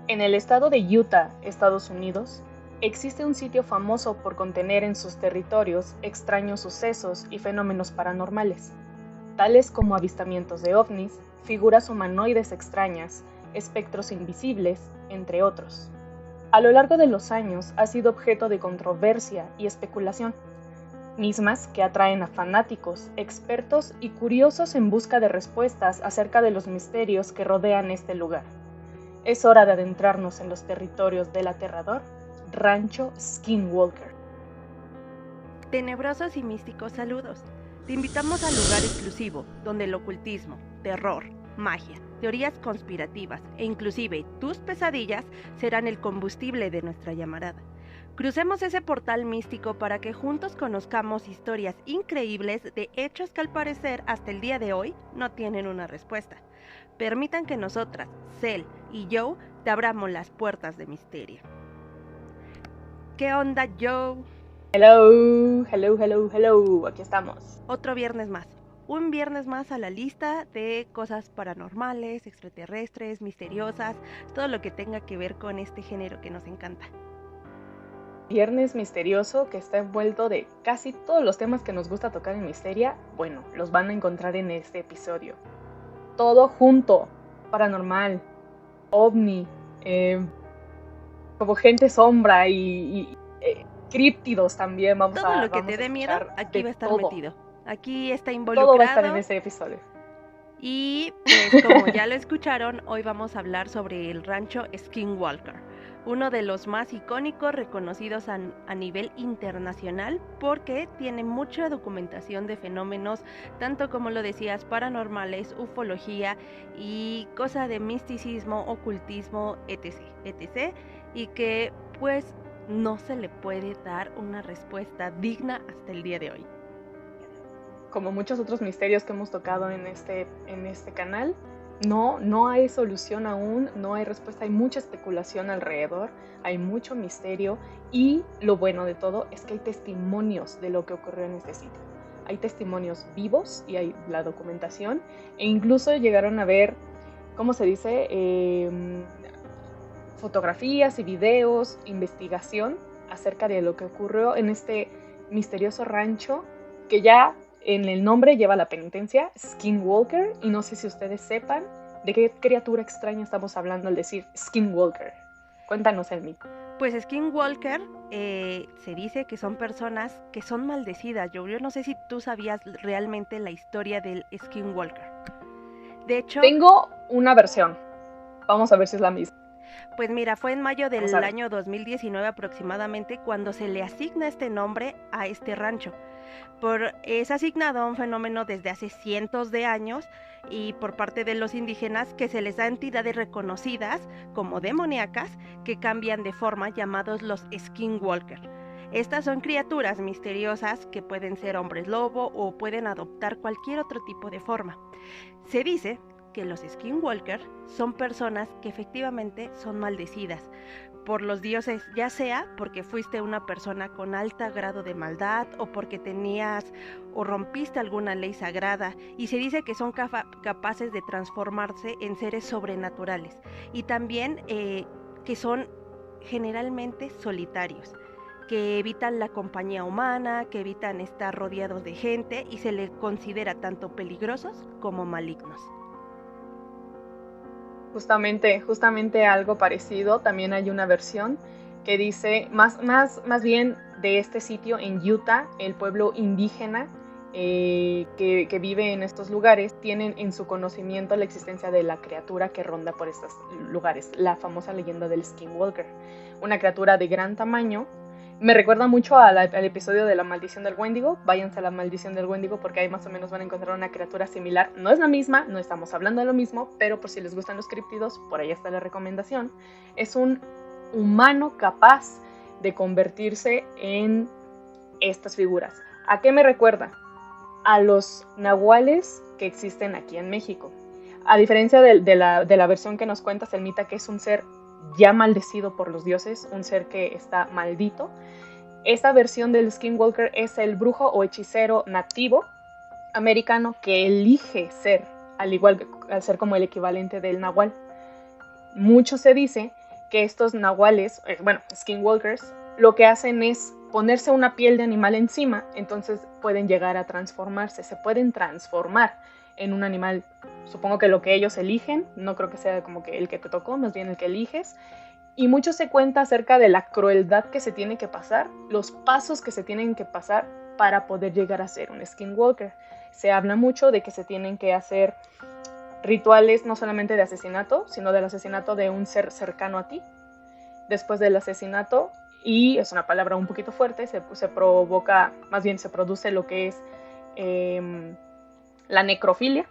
En el estado de Utah, Estados Unidos, existe un sitio famoso por contener en sus territorios extraños sucesos y fenómenos paranormales, tales como avistamientos de ovnis, figuras humanoides extrañas, espectros invisibles, entre otros. A lo largo de los años ha sido objeto de controversia y especulación, mismas que atraen a fanáticos, expertos y curiosos en busca de respuestas acerca de los misterios que rodean este lugar. Es hora de adentrarnos en los territorios del aterrador Rancho Skinwalker. Tenebrosos y místicos saludos. Te invitamos al lugar exclusivo, donde el ocultismo, terror, magia, teorías conspirativas e inclusive tus pesadillas serán el combustible de nuestra llamarada. Crucemos ese portal místico para que juntos conozcamos historias increíbles de hechos que al parecer hasta el día de hoy no tienen una respuesta. Permitan que nosotras, Cel y Joe, te abramos las puertas de misterio. ¿Qué onda, Joe? Hello, aquí estamos. Otro viernes más. Un viernes más a la lista de cosas paranormales, extraterrestres, misteriosas, todo lo que tenga que ver con este género que nos encanta. Viernes misterioso que está envuelto de casi todos los temas que nos gusta tocar en Misteria. Bueno, los van a encontrar en este episodio. Todo junto, paranormal, ovni, como gente sombra y críptidos también. Todo lo que te dé miedo, aquí va a estar metido. Aquí está involucrado. Todo va a estar en este episodio. Y pues como ya lo escucharon, hoy vamos a hablar sobre el rancho Skinwalker, uno de los más icónicos reconocidos a nivel internacional porque tiene mucha documentación de fenómenos, tanto como lo decías, paranormales, ufología y cosa de misticismo, ocultismo, etc. Y que pues no se le puede dar una respuesta digna hasta el día de hoy. Como muchos otros misterios que hemos tocado en este canal, no hay solución aún, no hay respuesta, hay mucha especulación alrededor, hay mucho misterio y lo bueno de todo es que hay testimonios de lo que ocurrió en este sitio. Hay testimonios vivos y hay la documentación e incluso llegaron a ver, ¿cómo se dice? Fotografías y videos, investigación acerca de lo que ocurrió en este misterioso rancho que ya en el nombre lleva la penitencia, Skinwalker, y no sé si ustedes sepan de qué criatura extraña estamos hablando al decir Skinwalker. Cuéntanos el mito. Pues Skinwalker se dice que son personas que son maldecidas. Yo no sé si tú sabías realmente la historia del Skinwalker. De hecho, tengo una versión. Vamos a ver si es la misma. Pues mira, fue en mayo del año 2019 aproximadamente cuando se le asigna este nombre a este rancho. Es asignado a un fenómeno desde hace cientos de años y por parte de los indígenas que se les da entidades reconocidas como demoníacas que cambian de forma, llamados los Skinwalker. Estas son criaturas misteriosas que pueden ser hombres lobo o pueden adoptar cualquier otro tipo de forma. Se dice que los Skinwalker son personas que efectivamente son maldecidas por los dioses, ya sea porque fuiste una persona con alto grado de maldad o porque tenías o rompiste alguna ley sagrada, y se dice que son capaces de transformarse en seres sobrenaturales y también que son generalmente solitarios, que evitan la compañía humana, que evitan estar rodeados de gente y se les considera tanto peligrosos como malignos. Justamente algo parecido, también hay una versión que dice, más bien de este sitio en Utah, el pueblo indígena que vive en estos lugares, tienen en su conocimiento la existencia de la criatura que ronda por estos lugares, la famosa leyenda del Skinwalker, una criatura de gran tamaño. Me recuerda mucho al episodio de la maldición del Wendigo. Váyanse a la maldición del Wendigo porque ahí más o menos van a encontrar una criatura similar. No es la misma, no estamos hablando de lo mismo, pero por si les gustan los críptidos, por ahí está la recomendación. Es un humano capaz de convertirse en estas figuras. ¿A qué me recuerda? A los nahuales que existen aquí en México. A diferencia de la versión que nos cuentas, el mita, que es un ser ya maldecido por los dioses, un ser que está maldito. Esta versión del Skinwalker es el brujo o hechicero nativo americano que elige ser, al igual que al ser como el equivalente del nahual. Mucho se dice que estos nahuales, skinwalkers, lo que hacen es ponerse una piel de animal encima, entonces pueden llegar a transformarse, se pueden transformar en un animal, supongo que lo que ellos eligen, no creo que sea como que el que te tocó, más bien el que eliges, y mucho se cuenta acerca de la crueldad que se tiene que pasar, los pasos que se tienen que pasar para poder llegar a ser un skinwalker. Se habla mucho de que se tienen que hacer rituales no solamente de asesinato, sino del asesinato de un ser cercano a ti. Después del asesinato, y es una palabra un poquito fuerte, se provoca, más bien se produce lo que es la necrofilia,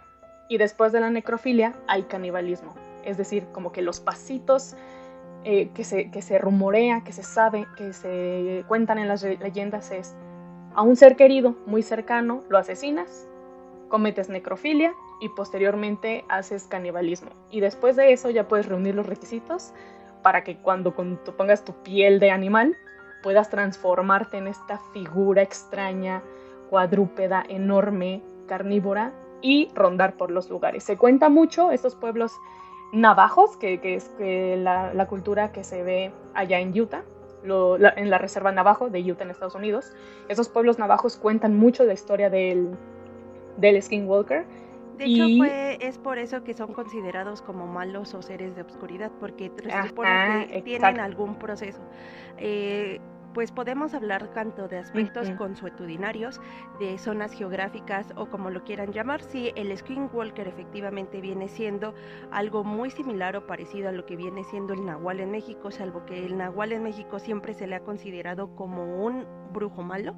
y después de la necrofilia hay canibalismo. Es decir, como que los pasitos que se rumorea, que se sabe, que se cuentan en las leyendas es: a un ser querido muy cercano lo asesinas, cometes necrofilia y posteriormente haces canibalismo. Y después de eso ya puedes reunir los requisitos para que cuando tú pongas tu piel de animal puedas transformarte en esta figura extraña, cuadrúpeda, enorme, carnívora, y rondar por los lugares. Se cuenta mucho estos pueblos navajos, que es la cultura que se ve allá en Utah, en la reserva Navajo de Utah en Estados Unidos. Esos pueblos navajos cuentan mucho la historia del skinwalker. De hecho, es por eso que son considerados como malos o seres de oscuridad, porque se supone que tienen algún proceso. Pues podemos hablar tanto de aspectos consuetudinarios, de zonas geográficas o como lo quieran llamar. Sí, el skinwalker efectivamente viene siendo algo muy similar o parecido a lo que viene siendo el nahual en México, salvo que el nahual en México siempre se le ha considerado como un brujo malo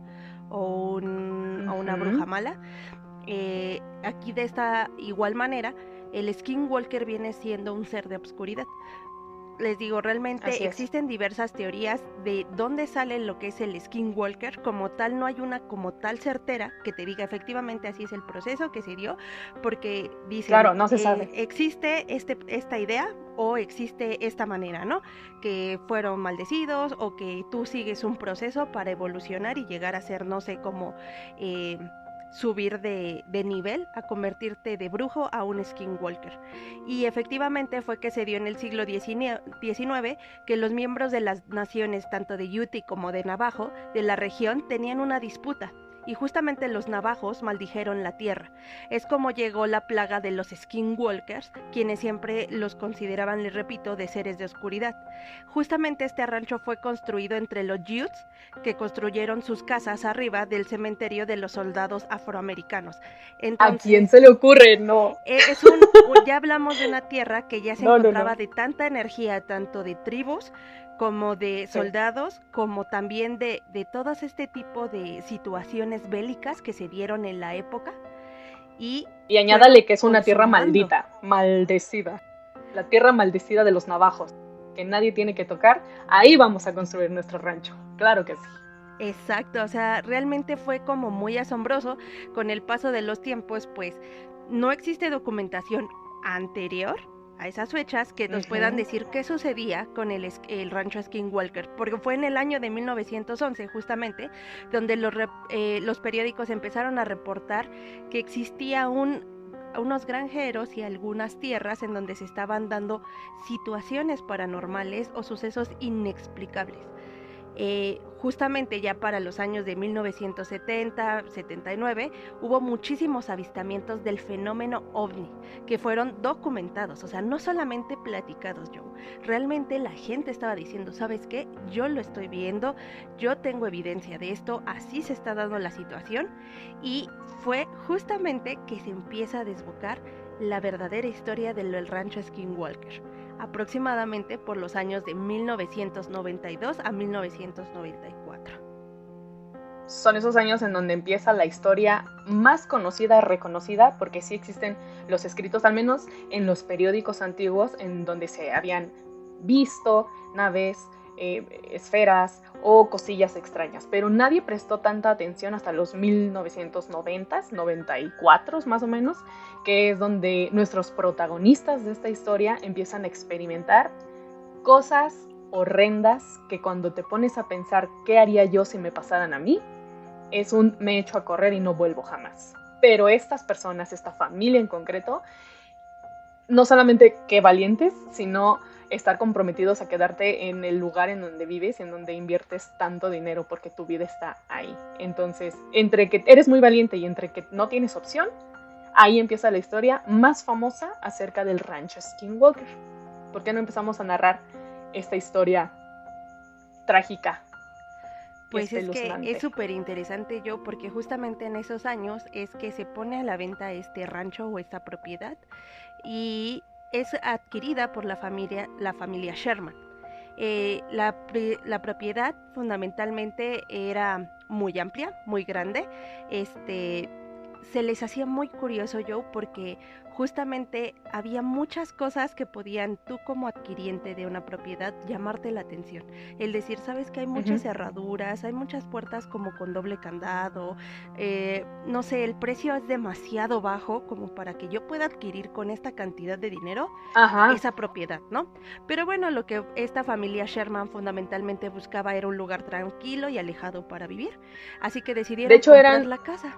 o una bruja mala. Aquí de esta igual manera, el skinwalker viene siendo un ser de obscuridad. Les digo, realmente existen diversas teorías de dónde sale lo que es el skinwalker. Como tal, no hay una como tal certera que te diga efectivamente así es el proceso que se dio, porque dicen, claro, no se sabe. Existe esta idea o existe esta manera, ¿no? Que fueron maldecidos o que tú sigues un proceso para evolucionar y llegar a ser, no sé, como subir de nivel a convertirte de brujo a un skinwalker. Y efectivamente fue que se dio en el siglo XIX que los miembros de las naciones tanto de Ute como de Navajo de la región tenían una disputa. Y justamente los navajos maldijeron la tierra. Es como llegó la plaga de los skinwalkers, quienes siempre los consideraban, les repito, de seres de oscuridad. Justamente este rancho fue construido entre los Utes, que construyeron sus casas arriba del cementerio de los soldados afroamericanos. Entonces, ¿a quién se le ocurre? No. Ya hablamos de una tierra que ya se encontraba de tanta energía, tanto de tribus como de soldados, como también de todas este tipo de situaciones bélicas que se dieron en la época. Y añádale que es una tierra maldita, maldecida. La tierra maldecida de los navajos, que nadie tiene que tocar. Ahí vamos a construir nuestro rancho. Claro que sí. Exacto, o sea, realmente fue como muy asombroso. Con el paso de los tiempos, pues, no existe documentación anterior a esas fechas que nos puedan decir qué sucedía con el rancho Skinwalker, porque fue en el año de 1911 justamente donde los periódicos empezaron a reportar que existía unos granjeros y algunas tierras en donde se estaban dando situaciones paranormales o sucesos inexplicables. Justamente ya para los años de 1970-79 hubo muchísimos avistamientos del fenómeno OVNI que fueron documentados, o sea, no solamente platicados, Joe. Realmente la gente estaba diciendo, ¿sabes qué? Yo lo estoy viendo, yo tengo evidencia de esto, así se está dando la situación, y fue justamente que se empieza a desbocar la verdadera historia del rancho Skinwalker, aproximadamente por los años de 1992 a 1994. Son esos años en donde empieza la historia más conocida, reconocida, porque sí existen los escritos, al menos en los periódicos antiguos, en donde se habían visto naves, esferas o cosillas extrañas, pero nadie prestó tanta atención hasta los 1990s, 94 más o menos, que es donde nuestros protagonistas de esta historia empiezan a experimentar cosas horrendas que cuando te pones a pensar qué haría yo si me pasaran a mí, es un me echo a correr y no vuelvo jamás. Pero estas personas, esta familia en concreto, no solamente que valientes, sino estar comprometidos a quedarte en el lugar en donde vives, en donde inviertes tanto dinero porque tu vida está ahí. Entonces, entre que eres muy valiente y entre que no tienes opción, ahí empieza la historia más famosa acerca del rancho Skinwalker. ¿Por qué no empezamos a narrar esta historia trágica? Pues es que es súper interesante, yo, porque justamente en esos años es que se pone a la venta este rancho o esta propiedad y es adquirida por la familia Sherman. La propiedad fundamentalmente era muy amplia, muy grande. Se les hacía muy curioso, Joe, porque justamente había muchas cosas que podían tú como adquiriente de una propiedad llamarte la atención. El decir, sabes que hay muchas cerraduras, hay muchas puertas como con doble candado, no sé, el precio es demasiado bajo como para que yo pueda adquirir con esta cantidad de dinero esa propiedad, ¿no? Pero bueno, lo que esta familia Sherman fundamentalmente buscaba era un lugar tranquilo y alejado para vivir, así que decidieron comprar la casa.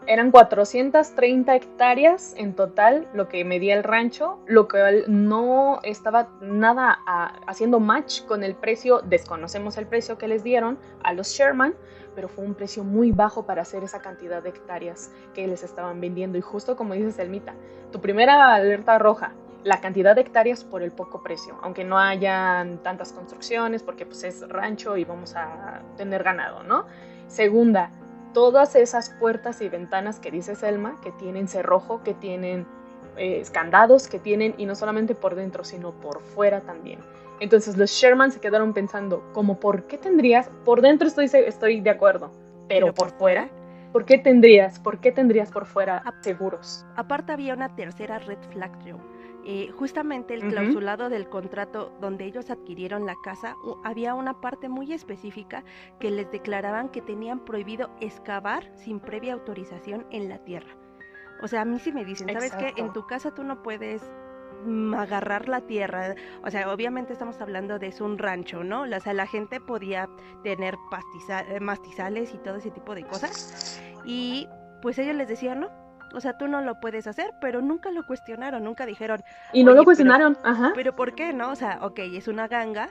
Eran 430 hectáreas en total lo que medía el rancho, lo que no estaba nada haciendo match con el precio, desconocemos el precio que les dieron a los Sherman, pero fue un precio muy bajo para hacer esa cantidad de hectáreas que les estaban vendiendo. Y justo como dices, Selmita, tu primera alerta roja, la cantidad de hectáreas por el poco precio, aunque no hayan tantas construcciones porque pues es rancho y vamos a tener ganado, ¿no? Segunda, todas esas puertas y ventanas que dice Selma, que tienen cerrojo, que tienen candados, que tienen, y no solamente por dentro, sino por fuera también. Entonces los Sherman se quedaron pensando, como ¿por qué tendrías? Por dentro estoy de acuerdo, pero por fuera, ¿por qué tendrías por fuera seguros? Aparte había una tercera red flag, Joe. Justamente el clausulado del contrato donde ellos adquirieron la casa, había una parte muy específica que les declaraban que tenían prohibido excavar sin previa autorización en la tierra. O sea, a mí sí me dicen, ¿sabes qué? En tu casa tú no puedes agarrar la tierra. O sea, obviamente estamos hablando de un rancho, ¿no? O sea, la gente podía tener mastizales y todo ese tipo de cosas. Y pues ellos les decían, no. O sea, tú no lo puedes hacer, pero nunca lo cuestionaron, nunca dijeron... Y no lo cuestionaron, Pero ¿por qué, no? O sea, ok, es una ganga,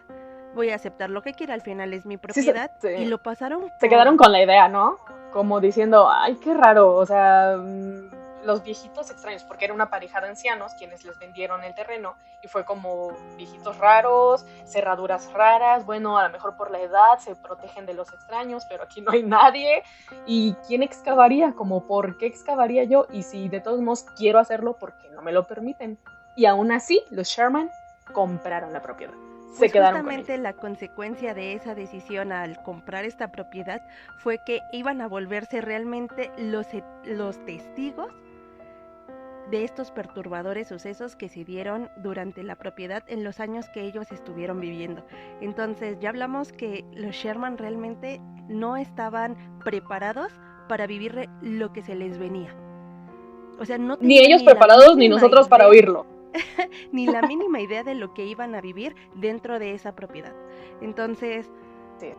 voy a aceptar lo que quiera, al final es mi propiedad, sí. Y lo pasaron... Se quedaron con la idea, ¿no? Como diciendo, ay, qué raro, o sea, los viejitos extraños, porque era una pareja de ancianos quienes les vendieron el terreno, y fue como viejitos raros, cerraduras raras, bueno, a lo mejor por la edad se protegen de los extraños, pero aquí no hay nadie, y ¿quién excavaría? Como, ¿por qué excavaría yo? Y si de todos modos quiero hacerlo, ¿por qué no me lo permiten? Y aún así, los Sherman compraron la propiedad. Pues justamente la consecuencia de esa decisión al comprar esta propiedad fue que iban a volverse realmente los testigos de estos perturbadores sucesos que se dieron durante la propiedad en los años que ellos estuvieron viviendo. Entonces ya hablamos que los Sherman realmente no estaban preparados para vivir lo que se les venía. O sea, no tenían ni ellos preparados ni nosotros para oírlo. Ni la mínima idea de lo que iban a vivir dentro de esa propiedad. Entonces, sí,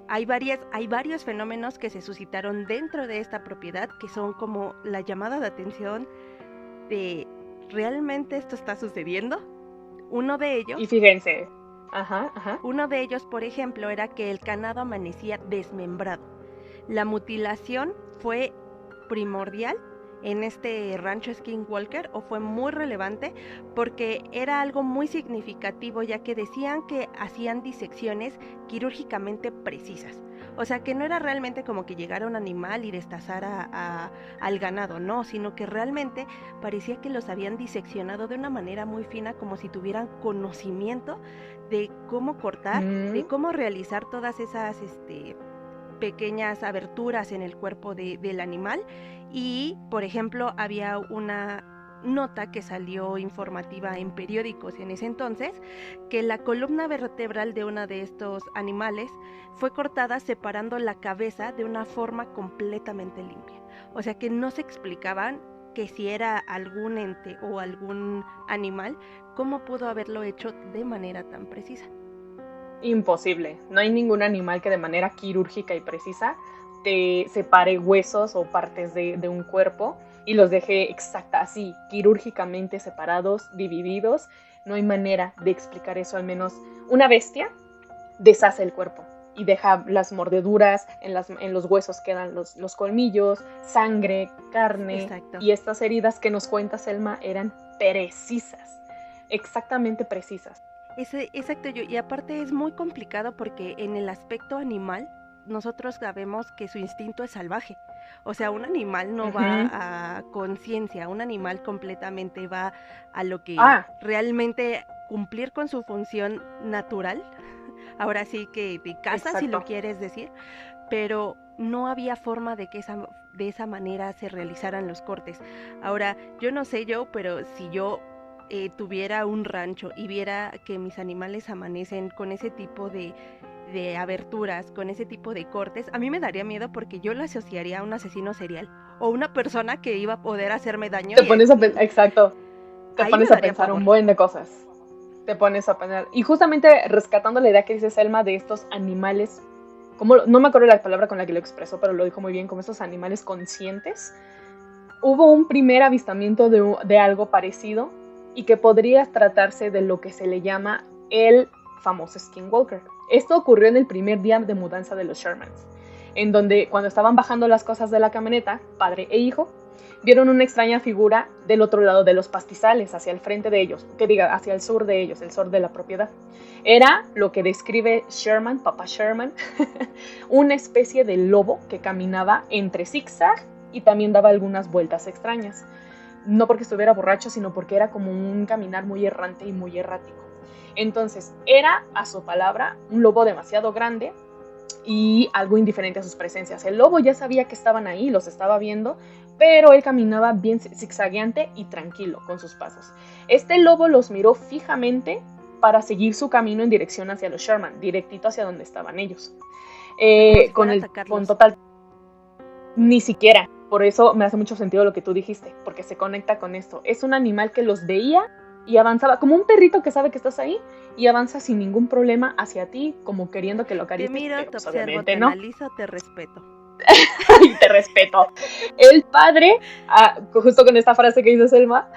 hay varios fenómenos que se suscitaron dentro de esta propiedad que son como la llamada de atención de ¿realmente esto está sucediendo? Uno de ellos... Y fíjense, uno de ellos, por ejemplo, era que el ganado amanecía desmembrado. La mutilación fue primordial en este rancho Skinwalker, o fue muy relevante porque era algo muy significativo, ya que decían que hacían disecciones quirúrgicamente precisas. O sea, que no era realmente como que llegara un animal y destazara al ganado, no, sino que realmente parecía que los habían diseccionado de una manera muy fina, como si tuvieran conocimiento de cómo cortar, de cómo realizar todas esas pequeñas aberturas en el cuerpo del animal. Y, por ejemplo, había una nota que salió informativa en periódicos en ese entonces, que la columna vertebral de uno de estos animales fue cortada separando la cabeza de una forma completamente limpia. O sea que no se explicaban que si era algún ente o algún animal, cómo pudo haberlo hecho de manera tan precisa. Imposible. No hay ningún animal que de manera quirúrgica y precisa te separe huesos o partes de un cuerpo. y los dejé así, quirúrgicamente separados, divididos. No hay manera de explicar eso, al menos una bestia deshace el cuerpo y deja las mordeduras, en los huesos quedan los colmillos, sangre, carne. Exacto. Y estas heridas que nos cuenta Selma eran precisas, exactamente precisas. Exacto, y aparte es muy complicado porque en el aspecto animal nosotros sabemos que su instinto es salvaje. O sea, un animal no va a conciencia, un animal completamente va a lo que realmente cumplir con su función natural. Ahora sí que de caza, si lo quieres decir, pero no había forma de que de esa manera se realizaran los cortes. Ahora, yo no sé pero si yo tuviera un rancho y viera que mis animales amanecen con ese tipo de aberturas, con ese tipo de cortes, a mí me daría miedo porque yo lo asociaría a un asesino serial o una persona que iba a poder hacerme daño. Te pones a pensar un buen de cosas. Te pones a pensar. Y justamente rescatando la idea que dice Selma de estos animales, no me acuerdo la palabra con la que lo expresó, pero lo dijo muy bien, como estos animales conscientes, hubo un primer avistamiento de algo parecido y que podría tratarse de lo que se le llama el famoso skinwalker. Esto ocurrió en el primer día de mudanza de los Shermans, en donde cuando estaban bajando las cosas de la camioneta, padre e hijo, vieron una extraña figura del otro lado de los pastizales, hacia el frente de ellos, hacia el sur de ellos, el sur de la propiedad. Era lo que describe Sherman, papá Sherman, una especie de lobo que caminaba entre zigzag y también daba algunas vueltas extrañas. No porque estuviera borracho, sino porque era como un caminar muy errante y muy errático. Entonces, era, a su palabra, un lobo demasiado grande y algo indiferente a sus presencias. El lobo ya sabía que estaban ahí, los estaba viendo, pero él caminaba bien zigzagueante y tranquilo con sus pasos. Este lobo los miró fijamente para seguir su camino en dirección hacia los Sherman, directito hacia donde estaban ellos. Con total... Ni siquiera. Por eso me hace mucho sentido lo que tú dijiste, porque se conecta con esto. Es un animal que los veía y avanzaba, como un perrito que sabe que estás ahí y avanza sin ningún problema hacia ti, como queriendo que lo acaricies. Te miro, pero, te observo, te analizo, te respeto. Y te respeto. El padre, justo con esta frase que dice Selma,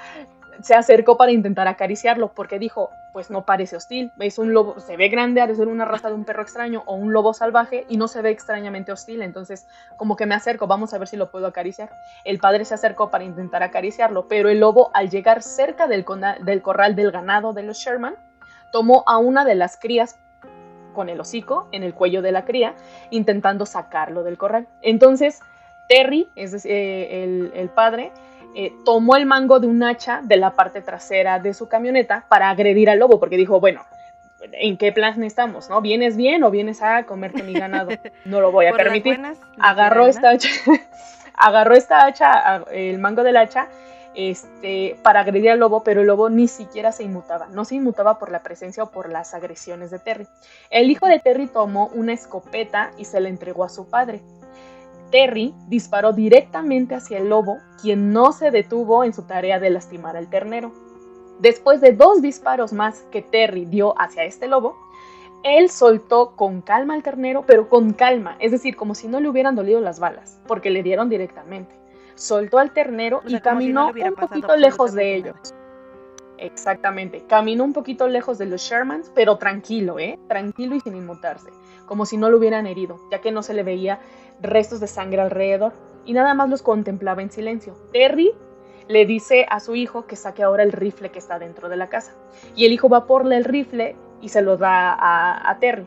se acercó para intentar acariciarlo, porque dijo, pues no parece hostil, es un lobo, se ve grande, ha de ser una raza de un perro extraño o un lobo salvaje y no se ve extrañamente hostil, entonces como que me acerco, vamos a ver si lo puedo acariciar. El padre se acercó para intentar acariciarlo, pero el lobo, al llegar cerca del corral del ganado de los Sherman, tomó a una de las crías con el hocico en el cuello de la cría, intentando sacarlo del corral. Entonces Terry, es decir, el padre, tomó el mango de un hacha de la parte trasera de su camioneta para agredir al lobo, porque dijo, bueno, ¿en qué plan estamos? ¿No? ¿Vienes bien o vienes a comerte mi ganado? No lo voy a permitir. Agarró esta hacha, el mango del hacha, para agredir al lobo, pero el lobo ni siquiera se inmutaba. No se inmutaba por la presencia o por las agresiones de Terry. El hijo de Terry tomó una escopeta y se la entregó a su padre. Terry disparó directamente hacia el lobo, quien no se detuvo en su tarea de lastimar al ternero. Después de 2 disparos más que Terry dio hacia este lobo, él soltó con calma al ternero, pero con calma, es decir, como si no le hubieran dolido las balas, porque le dieron directamente. Soltó al ternero y caminó un poquito lejos de ellos. Exactamente, caminó un poquito lejos de los Shermans, pero tranquilo, tranquilo y sin inmutarse, como si no lo hubieran herido, ya que no se le veía restos de sangre alrededor, y nada más los contemplaba en silencio. Terry le dice a su hijo que saque ahora el rifle que está dentro de la casa, y el hijo va por el rifle y se lo da a Terry,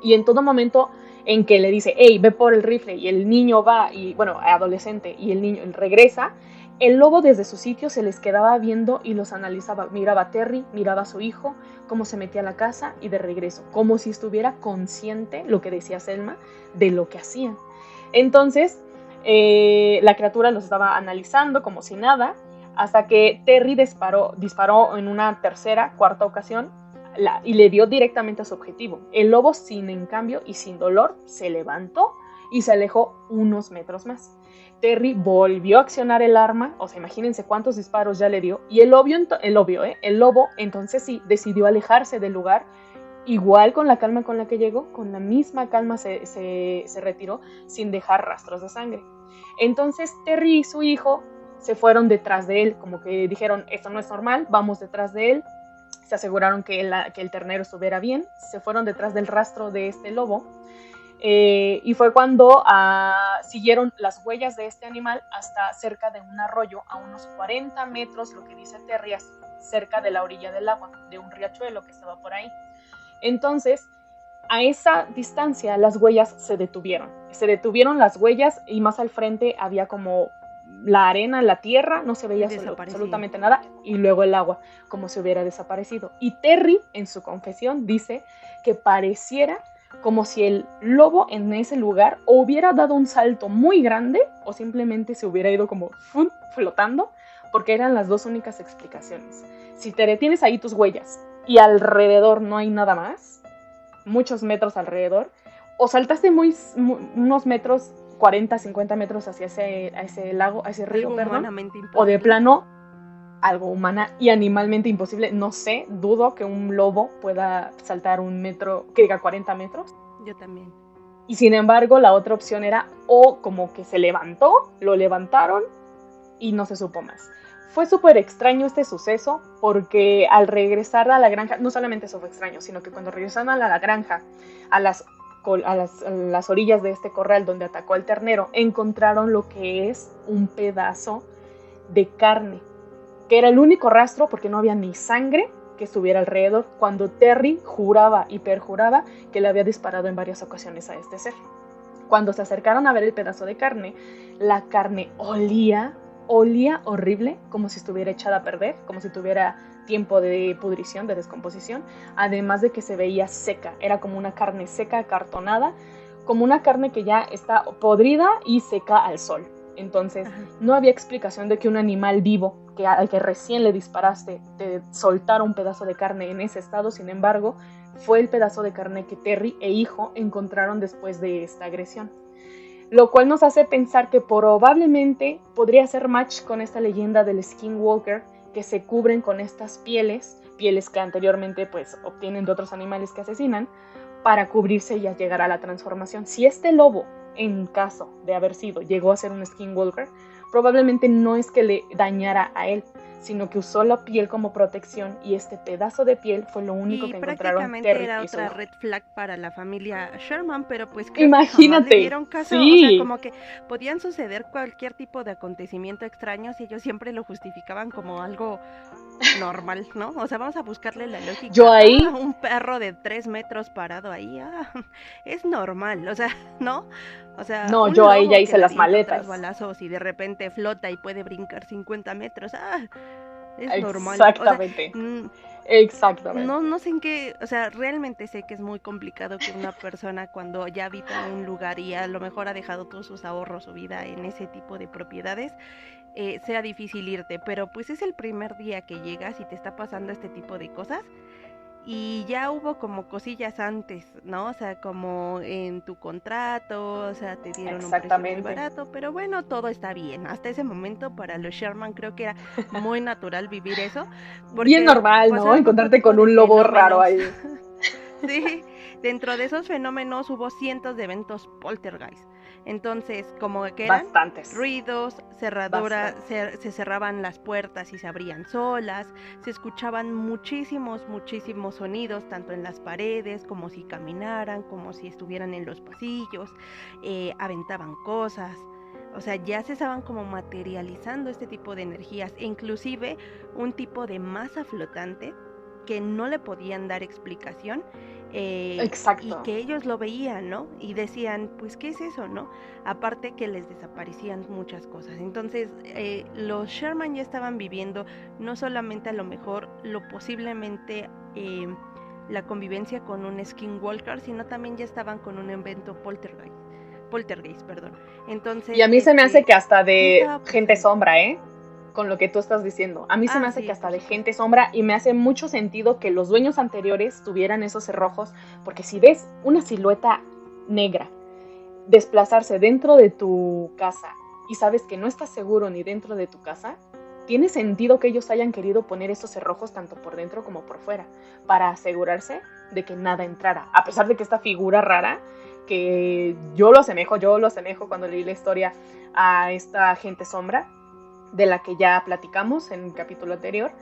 y en todo momento en que le dice, hey, ve por el rifle, y el niño va, y bueno, adolescente, y el niño regresa, el lobo desde su sitio se les quedaba viendo y los analizaba. Miraba a Terry, miraba a su hijo, cómo se metía a la casa y de regreso, como si estuviera consciente, lo que decía Selma, de lo que hacían. Entonces, la criatura los estaba analizando como si nada, hasta que Terry disparó en una cuarta ocasión, y le dio directamente a su objetivo. El lobo, en cambio y sin dolor, se levantó y se alejó unos metros más. Terry volvió a accionar el arma, o sea, imagínense cuántos disparos ya le dio, y el lobo entonces sí decidió alejarse del lugar, igual con la calma con la que llegó, con la misma calma se retiró sin dejar rastros de sangre. Entonces Terry y su hijo se fueron detrás de él, como que dijeron, esto no es normal, vamos detrás de él. Se aseguraron que el ternero estuviera bien, se fueron detrás del rastro de este lobo, y fue cuando siguieron las huellas de este animal hasta cerca de un arroyo, a unos 40 metros, lo que dice Terry, cerca de la orilla del agua, de un riachuelo que estaba por ahí. Entonces, a esa distancia las huellas se detuvieron las huellas, y más al frente había como la arena, la tierra, no se veía absolutamente nada, y luego el agua, como si hubiera desaparecido. Y Terry, en su confesión, dice que pareciera como si el lobo en ese lugar o hubiera dado un salto muy grande o simplemente se hubiera ido como flotando, porque eran las dos únicas explicaciones. Si te detienes ahí tus huellas y alrededor no hay nada más, muchos metros alrededor, o saltaste unos metros, 40, 50 metros hacia ese lago, a ese río, perdón, o de plano algo humana y animalmente imposible. No sé, dudo que un lobo pueda saltar 40 metros. Yo también. Y sin embargo, la otra opción era o como que se levantó, lo levantaron y no se supo más. Fue súper extraño este suceso porque al regresar a la granja, no solamente eso fue extraño, sino que cuando regresaron a la granja, a las orillas de este corral donde atacó al ternero, encontraron lo que es un pedazo de carne, que era el único rastro porque no había ni sangre que estuviera alrededor, cuando Terry juraba y perjuraba que le había disparado en varias ocasiones a este ser. Cuando se acercaron a ver el pedazo de carne, la carne olía horrible, como si estuviera echada a perder, como si tuviera tiempo de pudrición, de descomposición, además de que se veía seca, era como una carne seca, acartonada, como una carne que ya está podrida y seca al sol. Entonces, no había explicación de que un animal vivo, al que recién le disparaste, te soltara un pedazo de carne en ese estado. Sin embargo, fue el pedazo de carne que Terry e hijo encontraron después de esta agresión. Lo cual nos hace pensar que probablemente podría ser match con esta leyenda del skinwalker, que se cubren con estas pieles que anteriormente pues obtienen de otros animales que asesinan, para cubrirse y llegar a la transformación. Si este lobo, en caso de haber sido, llegó a ser un skinwalker, probablemente no es que le dañara a él, sino que usó la piel como protección, y este pedazo de piel fue lo único que encontraron Terry. Y prácticamente era otra red flag para la familia Sherman, pero pues creo imagínate, que jamás le dieron caso. Sí. O sea, como que podían suceder cualquier tipo de acontecimiento extraño y ellos siempre lo justificaban como algo normal, ¿no? O sea, vamos a buscarle la lógica. Yo ahí... un perro de 3 metros parado ahí, es normal, o sea, ¿no? O sea, no, yo ahí ya hice las maletas. 3 balazos y de repente flota y puede brincar 50 metros, es normal. Exactamente. O sea, exactamente. No sé en qué, o sea, realmente sé que es muy complicado que una persona cuando ya habita un lugar y a lo mejor ha dejado todos sus ahorros, su vida en ese tipo de propiedades, sea difícil irte, pero pues es el primer día que llegas y te está pasando este tipo de cosas. Y ya hubo como cosillas antes, ¿no? O sea, como en tu contrato, o sea, te dieron un precio muy barato, pero bueno, todo está bien. Hasta ese momento para los Sherman creo que era muy natural vivir eso. Bien normal, ¿no? Encontrarte con un lobo raro ahí. Sí, dentro de esos fenómenos hubo cientos de eventos poltergeist. Entonces, como que eran bastantes ruidos, cerraduras, se cerraban las puertas y se abrían solas, se escuchaban muchísimos sonidos, tanto en las paredes, como si caminaran, como si estuvieran en los pasillos, aventaban cosas. O sea, ya se estaban como materializando este tipo de energías, e inclusive un tipo de masa flotante que no le podían dar explicación. Exacto. Y que ellos lo veían, ¿no? Y decían, pues, ¿qué es eso, no? Aparte que les desaparecían muchas cosas. Entonces, los Sherman ya estaban viviendo no solamente a lo mejor lo posiblemente la convivencia con un skinwalker, sino también ya estaban con un evento poltergeist, perdón. Entonces, y a mí se me hace que hasta de gente sombra, con lo que tú estás diciendo. A mí se me hace que hasta de gente sombra, y me hace mucho sentido que los dueños anteriores tuvieran esos cerrojos, porque si ves una silueta negra desplazarse dentro de tu casa y sabes que no estás seguro ni dentro de tu casa, tiene sentido que ellos hayan querido poner esos cerrojos tanto por dentro como por fuera, para asegurarse de que nada entrara, a pesar de que esta figura rara, que yo lo asemejo cuando leí la historia a esta gente sombra, de la que ya platicamos en el capítulo anterior,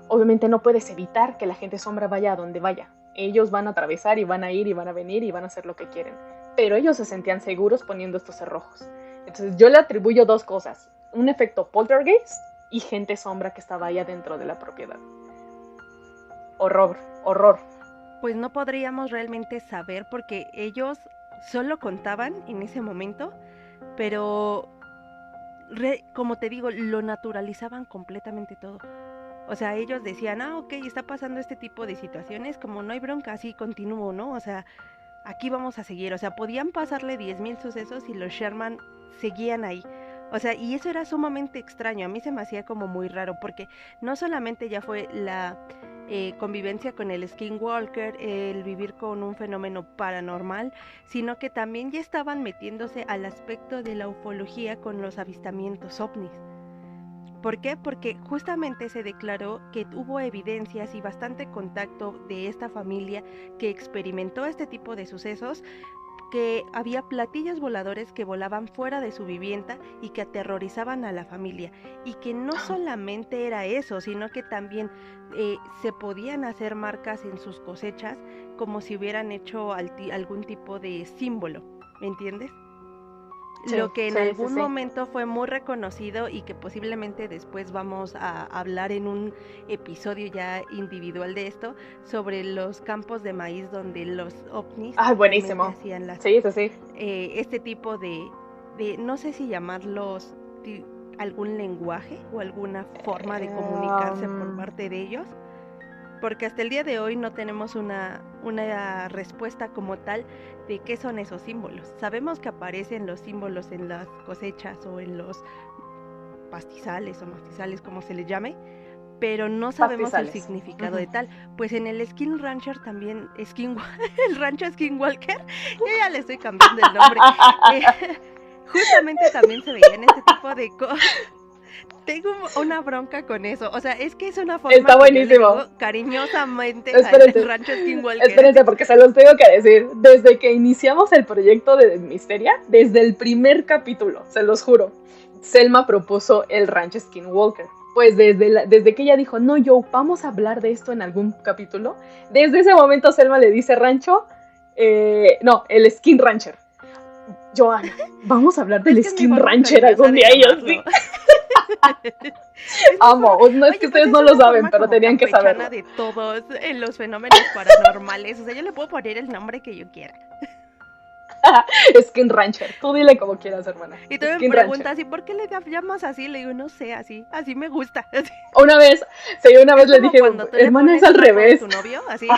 obviamente no puedes evitar que la gente sombra vaya a donde vaya. Ellos van a atravesar y van a ir y van a venir y van a hacer lo que quieren. Pero ellos se sentían seguros poniendo estos cerrojos. Entonces yo le atribuyo 2 cosas. Un efecto poltergeist y gente sombra que estaba ahí adentro de la propiedad. Horror. Pues no podríamos realmente saber porque ellos solo contaban en ese momento, pero como te digo, lo naturalizaban completamente todo. O sea, ellos decían, ok, está pasando este tipo de situaciones, como no hay bronca, así continúo, ¿no? O sea, aquí vamos a seguir. O sea, podían pasarle 10,000 sucesos y los Sherman seguían ahí. O sea, y eso era sumamente extraño. A mí se me hacía como muy raro, porque no solamente ya fue la convivencia con el Skinwalker, el vivir con un fenómeno paranormal, sino que también ya estaban metiéndose al aspecto de la ufología con los avistamientos ovnis. ¿Por qué? Porque justamente se declaró que hubo evidencias y bastante contacto de esta familia que experimentó este tipo de sucesos, que había platillos voladores que volaban fuera de su vivienda y que aterrorizaban a la familia, y que no solamente era eso, sino que también se podían hacer marcas en sus cosechas como si hubieran hecho algún tipo de símbolo, ¿me entiendes? Sí, lo que en algún momento fue muy reconocido y que posiblemente después vamos a hablar en un episodio ya individual de esto, sobre los campos de maíz donde los ovnis buenísimo. hacían este tipo de, no sé si llamarlos algún lenguaje o alguna forma de comunicarse por parte de ellos, porque hasta el día de hoy no tenemos una respuesta como tal de qué son esos símbolos. Sabemos que aparecen los símbolos en las cosechas o en los pastizales o mastizales, como se les llame, pero no sabemos el significado de tal. Pues en el Skin Rancher también, el rancho Skinwalker, yo ya le estoy cambiando el nombre, justamente también se veían este tipo de cosas. Tengo una bronca con eso, o sea, es que es una forma está buenísimo. Que yo le digo cariñosamente al rancho Skinwalker. Espérense, porque se los tengo que decir. Desde que iniciamos el proyecto de Misteria, desde el primer capítulo, se los juro, Selma propuso el rancho Skinwalker. Pues desde que ella dijo, no, vamos a hablar de esto en algún capítulo, desde ese momento Selma le dice rancho, el Skin Rancher. Joana, vamos a hablar del Skin Rancher algún día. Ellos sí. Amo, no es que ustedes no lo saben, pero tenían que saberlo. De todos en los fenómenos paranormales, o sea, yo le puedo poner el nombre que yo quiera. Skin Rancher, tú dile como quieras, hermana. Y tú me preguntas, ¿y por qué le llamas así? Le digo, no sé, así me gusta. Una vez le dije, hermana, es al revés. ¿Tu novio? Así.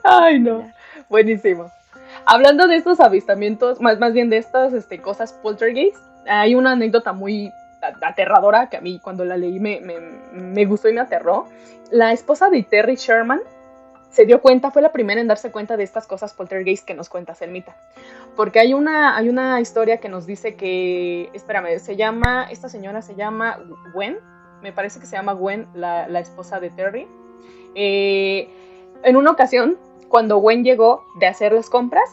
Ay, no, buenísimo. Hablando de estos avistamientos, más bien de estas cosas poltergeist, hay una anécdota muy aterradora que a mí cuando la leí me gustó y me aterró. La esposa de Terry Sherman se dio cuenta, fue la primera en darse cuenta de estas cosas poltergeist que nos cuenta Selmita. Porque hay una historia que nos dice que, espérame, esta señora se llama Gwen, me parece que se llama Gwen, la esposa de Terry. En una ocasión, cuando Gwen llegó de hacer las compras,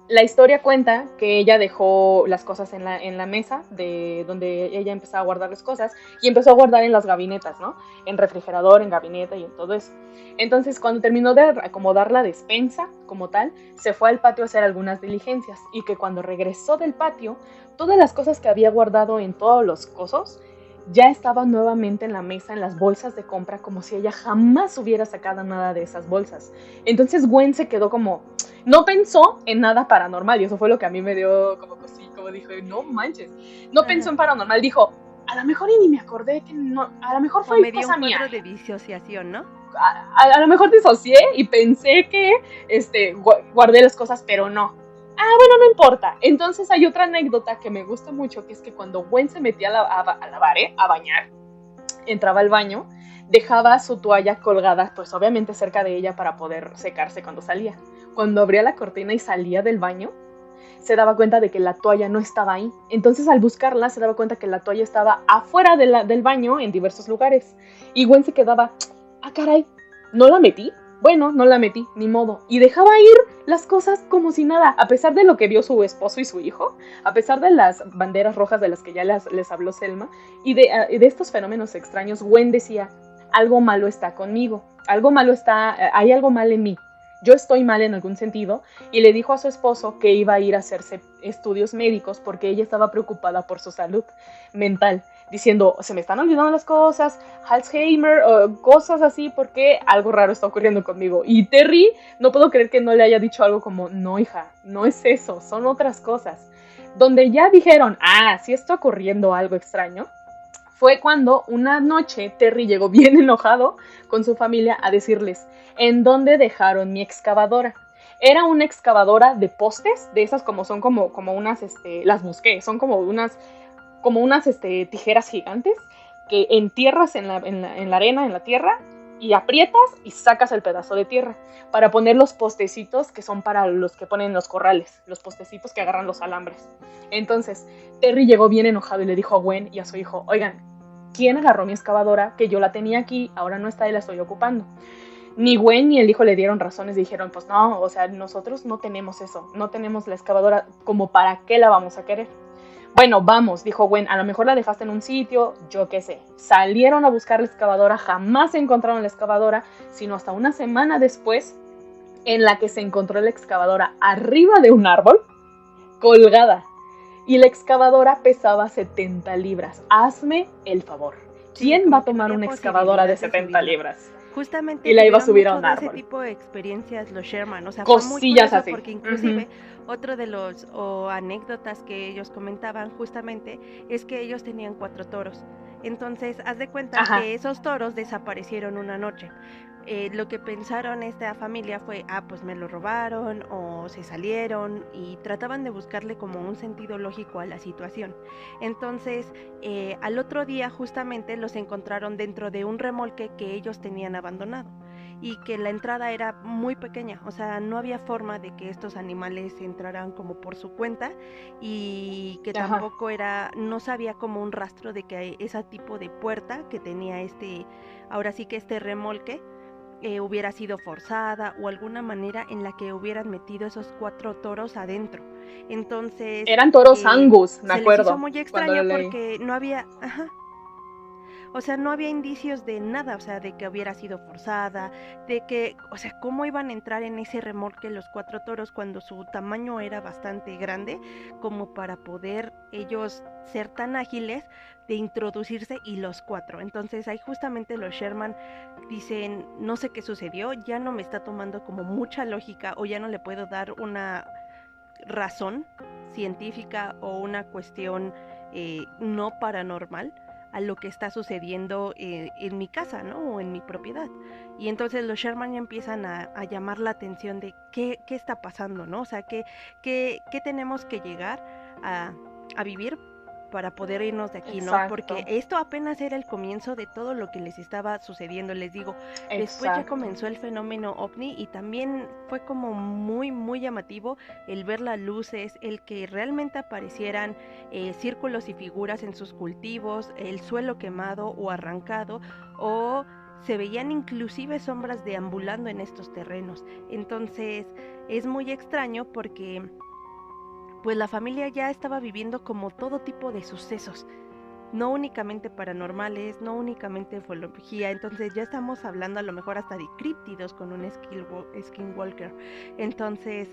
la historia cuenta que ella dejó las cosas en la mesa de donde ella empezó a guardar las cosas y empezó a guardar en las gabinetas, ¿no? En refrigerador, en gabinete y en todo eso. Entonces, cuando terminó de acomodar la despensa como tal, se fue al patio a hacer algunas diligencias y que cuando regresó del patio, todas las cosas que había guardado en todos los cosos ya estaban nuevamente en la mesa, en las bolsas de compra, como si ella jamás hubiera sacado nada de esas bolsas. Entonces Gwen se quedó como, no pensó en nada paranormal, y eso fue lo que a mí me dio como dijo, no manches, no pensó en paranormal, dijo, a lo mejor y ni me acordé que no, a lo mejor fue cosa mía. Me dio un cuadro de disociación, ¿no? A lo mejor disocié y pensé que guardé las cosas, pero no. Bueno, no importa. Entonces hay otra anécdota que me gusta mucho, que es que cuando Gwen se metía a bañar, entraba al baño, dejaba su toalla colgada, pues obviamente cerca de ella para poder secarse cuando salía. Cuando abría la cortina y salía del baño, se daba cuenta de que la toalla no estaba ahí. Entonces al buscarla se daba cuenta que la toalla estaba afuera del baño en diversos lugares. Y Gwen se quedaba, caray, ¿no la metí? Bueno, no la metí, ni modo. Y dejaba ir las cosas como si nada, a pesar de lo que vio su esposo y su hijo, a pesar de las banderas rojas de las que ya les habló Selma, y de estos fenómenos extraños. Gwen decía, algo malo está conmigo, hay algo mal en mí. Yo estoy mal en algún sentido, y le dijo a su esposo que iba a ir a hacerse estudios médicos porque ella estaba preocupada por su salud mental, diciendo, se me están olvidando las cosas, Alzheimer, cosas así, porque algo raro está ocurriendo conmigo. Y Terry, no puedo creer que no le haya dicho algo como, no hija, no es eso, son otras cosas. Donde ya dijeron, sí está ocurriendo algo extraño, fue cuando una noche Terry llegó bien enojado con su familia a decirles, ¿en dónde dejaron mi excavadora? Era una excavadora de postes, de esas como son como unas, las busqué, son como unas tijeras gigantes que entierras en la arena, en la tierra, y aprietas y sacas el pedazo de tierra para poner los postecitos que son para los que ponen los corrales, los postecitos que agarran los alambres. Entonces, Terry llegó bien enojado y le dijo a Gwen y a su hijo, oigan, ¿quién agarró mi excavadora? Que yo la tenía aquí, ahora no está y la estoy ocupando. Ni Gwen ni el hijo le dieron razones, dijeron, pues no, o sea, nosotros no tenemos eso, no tenemos la excavadora, como para qué la vamos a querer. Bueno, vamos, dijo Gwen, a lo mejor la dejaste en un sitio, yo qué sé. Salieron a buscar la excavadora, jamás encontraron la excavadora, sino hasta una semana después, en la que se encontró la excavadora arriba de un árbol, colgada. Y la excavadora pesaba 70 libras. Hazme el favor. ¿Quién va a tomar una excavadora de 70 libras? Justamente y la iba a subir a un árbol. Ese tipo de experiencias los Sherman, o sea, cosillas así. Porque inclusive otro de los anécdotas que ellos comentaban justamente es que ellos tenían 4 toros. Entonces, haz de cuenta que esos toros desaparecieron una noche. Lo que pensaron esta familia fue, pues me lo robaron o se salieron, y trataban de buscarle como un sentido lógico a la situación. Entonces, al otro día justamente los encontraron dentro de un remolque que ellos tenían abandonado y que la entrada era muy pequeña, o sea, no había forma de que estos animales entraran como por su cuenta, y que tampoco no sabía como un rastro de que ese tipo de puerta que tenía ahora sí que este remolque hubiera sido forzada o alguna manera en la que hubieran metido esos 4 toros adentro. Entonces eran toros Angus, me acuerdo. Se les hizo muy extraño porque no había o sea, no había indicios de nada, o sea, de que hubiera sido forzada, de que, o sea, cómo iban a entrar en ese remolque los 4 toros cuando su tamaño era bastante grande como para poder ellos ser tan ágiles de introducirse, y los 4. Entonces ahí justamente los Sherman dicen, no sé qué sucedió, ya no me está tomando como mucha lógica, o ya no le puedo dar una razón científica o una cuestión no paranormal a lo que está sucediendo en mi casa, ¿no? O en mi propiedad. Y entonces los Sherman ya empiezan a llamar la atención de qué está pasando, ¿no? O sea, qué tenemos que llegar a vivir para poder irnos de aquí, ¿no? Porque esto apenas era el comienzo de todo lo que les estaba sucediendo, les digo. Después ya comenzó el fenómeno ovni, y también fue como muy, muy llamativo el ver las luces, el que realmente aparecieran círculos y figuras en sus cultivos, el suelo quemado o arrancado, o se veían inclusive sombras deambulando en estos terrenos. Entonces es muy extraño porque pues la familia ya estaba viviendo como todo tipo de sucesos, no únicamente paranormales, no únicamente ufología. Entonces ya estamos hablando a lo mejor hasta de críptidos con un skinwalker. Entonces,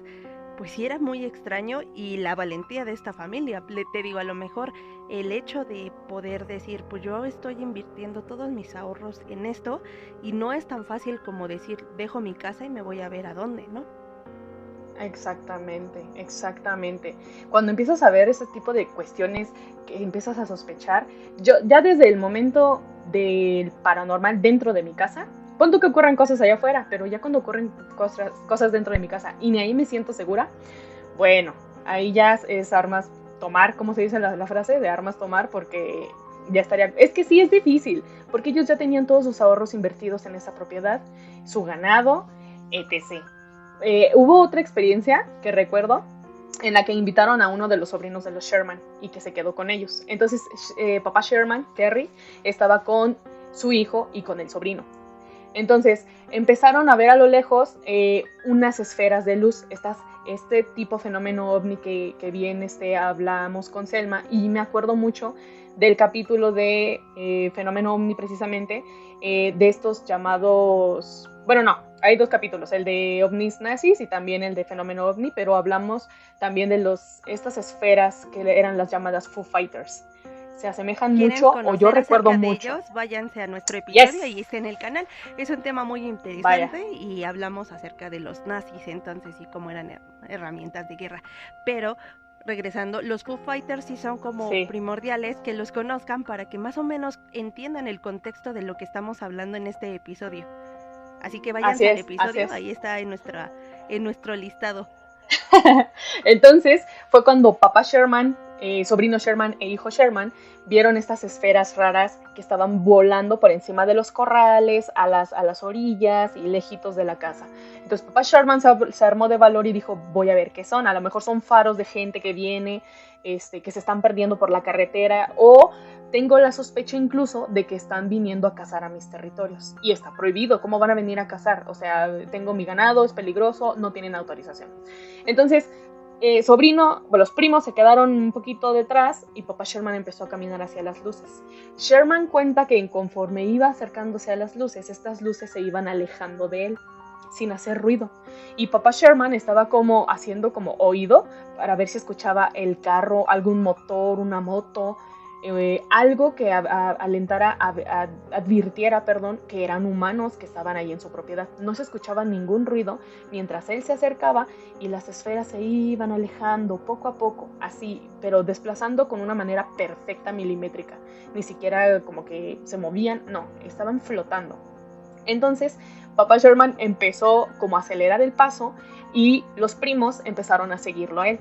pues sí era muy extraño, y la valentía de esta familia, te digo, a lo mejor el hecho de poder decir, pues yo estoy invirtiendo todos mis ahorros en esto, y no es tan fácil como decir, dejo mi casa y me voy a ver a dónde, ¿no? Exactamente. Cuando empiezas a ver ese tipo de cuestiones que empiezas a sospechar, yo ya desde el momento del paranormal dentro de mi casa, punto que ocurran cosas allá afuera, pero ya cuando ocurren cosas dentro de mi casa y ni ahí me siento segura, bueno, ahí ya es armas tomar, ¿cómo se dice la frase? De armas tomar, porque ya estaría... Es que sí es difícil, porque ellos ya tenían todos sus ahorros invertidos en esa propiedad, su ganado, etc. Hubo otra experiencia que recuerdo en la que invitaron a uno de los sobrinos de los Sherman y que se quedó con ellos. Entonces papá Sherman, Terry, estaba con su hijo y con el sobrino. Entonces empezaron a ver a lo lejos unas esferas de luz, este tipo de fenómeno ovni que bien hablamos con Selma, y me acuerdo mucho del capítulo de fenómeno ovni precisamente, de estos llamados, bueno, no, hay 2 capítulos, el de ovnis nazis y también el de fenómeno ovni, pero hablamos también de estas esferas que eran las llamadas Foo Fighters. Se asemejan mucho, o yo recuerdo mucho. Ellos, váyanse a nuestro episodio, ahí está en el canal. Es un tema muy interesante. Vaya. Y hablamos acerca de los nazis entonces y cómo eran herramientas de guerra. Pero regresando, los Foo Fighters sí son como primordiales que los conozcan para que más o menos entiendan el contexto de lo que estamos hablando en este episodio. Así que váyanse al episodio, ahí está en nuestro listado. Entonces fue cuando papá Sherman, sobrino Sherman e hijo Sherman vieron estas esferas raras que estaban volando por encima de los corrales, a las orillas y lejitos de la casa. Entonces papá Sherman se armó de valor y dijo, voy a ver qué son, a lo mejor son faros de gente que viene, que se están perdiendo por la carretera, o tengo la sospecha incluso de que están viniendo a cazar a mis territorios. Y está prohibido, ¿cómo van a venir a cazar? O sea, tengo mi ganado, es peligroso, no tienen autorización. Entonces, los primos se quedaron un poquito detrás y papá Sherman empezó a caminar hacia las luces. Sherman cuenta que conforme iba acercándose a las luces, estas luces se iban alejando de él, sin hacer ruido. Y papá Sherman estaba como haciendo como oído para ver si escuchaba el carro, algún motor, una moto, algo que advirtiera que eran humanos que estaban ahí en su propiedad. No se escuchaba ningún ruido mientras él se acercaba y las esferas se iban alejando poco a poco, así, pero desplazando con una manera perfecta, milimétrica. Ni siquiera como que se movían, no, estaban flotando. Entonces papá Sherman empezó como a acelerar el paso y los primos empezaron a seguirlo a él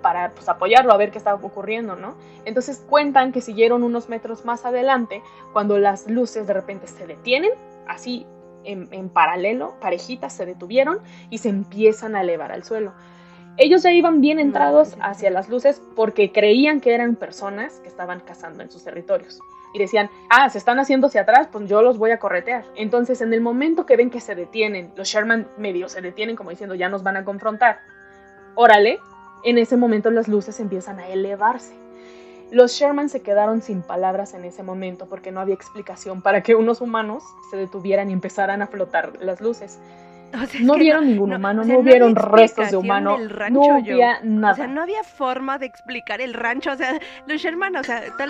para apoyarlo, a ver qué estaba ocurriendo, ¿no? Entonces cuentan que siguieron unos metros más adelante cuando las luces de repente se detienen, así en paralelo, parejitas se detuvieron y se empiezan a elevar al suelo. Ellos ya iban bien entrados hacia las luces porque creían que eran personas que estaban cazando en sus territorios. Y decían, se están haciendo hacia atrás, pues yo los voy a corretear. Entonces en el momento que ven que se detienen, los Sherman medio se detienen como diciendo, ya nos van a confrontar. Órale. En ese momento las luces empiezan a elevarse. Los Sherman se quedaron sin palabras en ese momento porque no había explicación para que unos humanos se detuvieran y empezaran a flotar las luces. O sea, no vieron ningún humano, no vieron restos de humano, no había nada. O sea, no había forma de explicar el rancho. O sea, los Sherman, o sea, tal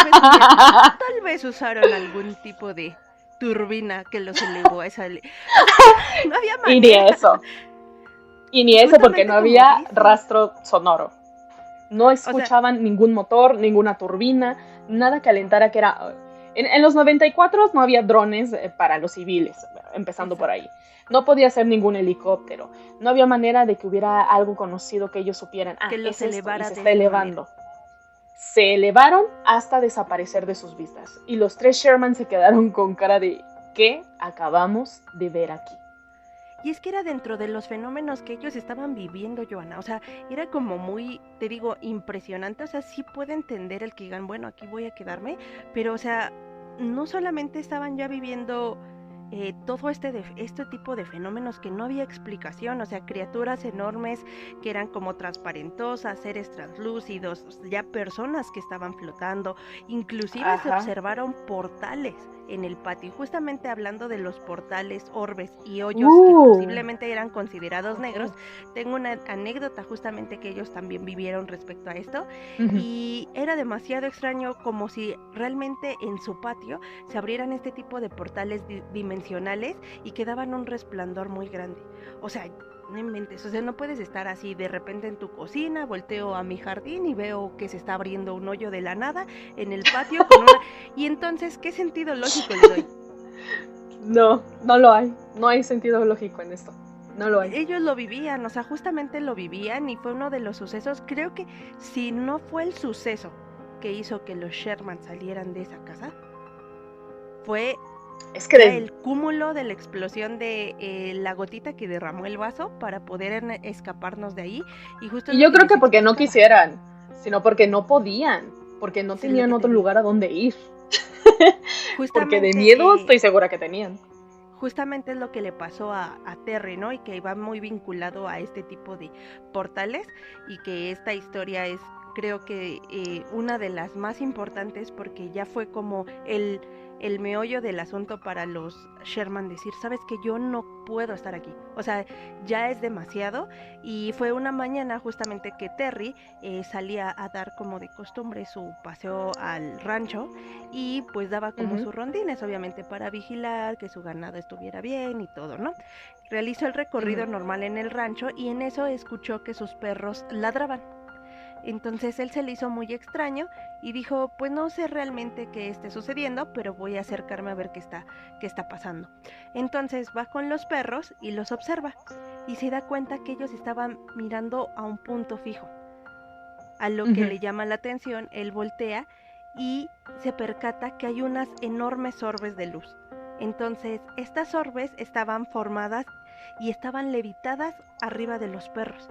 vez usaron algún tipo de turbina que los elevó a esa... O sea, no había manera. Y ni eso porque no había rastro sonoro. No escuchaban ningún motor, ninguna turbina, nada que alentara que era... En los 94 no había drones para los civiles, empezando por ahí. No podía ser ningún helicóptero. No había manera de que hubiera algo conocido que ellos supieran. Que los elevara se está elevando. Se elevaron hasta desaparecer de sus vistas. Y los 3 Sherman se quedaron con cara de ¿qué acabamos de ver aquí? Y es que era dentro de los fenómenos que ellos estaban viviendo, Joana. O sea, era como muy, te digo, impresionante. O sea, sí puedo entender el que digan, bueno, aquí voy a quedarme. Pero, o sea, no solamente estaban ya viviendo todo este tipo de fenómenos que no había explicación. O sea, criaturas enormes que eran como transparentosas, seres translúcidos, ya personas que estaban flotando. Inclusive se observaron portales en el patio. Justamente hablando de los portales, orbes y hoyos que posiblemente eran considerados negros, tengo una anécdota justamente que ellos también vivieron respecto a esto. Y era demasiado extraño, como si realmente en su patio se abrieran este tipo de portales dimensionales y que daban un resplandor muy grande. O sea, no inventes, o sea, no puedes estar así de repente en tu cocina, volteo a mi jardín y veo que se está abriendo un hoyo de la nada en el patio con una... Y entonces, ¿qué sentido lógico le doy? No lo hay. No hay sentido lógico en esto. No lo hay. Ellos lo vivían, o sea, justamente lo vivían y fue uno de los sucesos, creo que si no fue el suceso que hizo que los Sherman salieran de esa casa, fue... Es que el cúmulo de la explosión de la gotita que derramó el vaso para poder escaparnos de ahí. Y yo creo que porque no quisieran, sino porque no podían, porque no tenían otro lugar a donde ir. Porque de miedo estoy segura que tenían. justamente es lo que le pasó a Terry, ¿no? Y que va muy vinculado a este tipo de portales, y que esta historia es, creo que una de las más importantes, porque ya fue como el meollo del asunto para los Sherman, decir, sabes que yo no puedo estar aquí, o sea, ya es demasiado. Y fue una mañana justamente que Terry salía a dar, como de costumbre, su paseo al rancho, y pues daba como sus rondines, obviamente para vigilar que su ganado estuviera bien y todo, ¿no? Realizó el recorrido normal en el rancho, y en eso escuchó que sus perros ladraban. Entonces él se le hizo muy extraño y dijo, pues no sé realmente qué esté sucediendo, pero voy a acercarme a ver qué está pasando. Entonces va con los perros y los observa, y se da cuenta que ellos estaban mirando a un punto fijo. A lo que le llama la atención, él voltea y se percata que hay unas enormes orbes de luz. Entonces estas orbes estaban formadas y estaban levitadas arriba de los perros.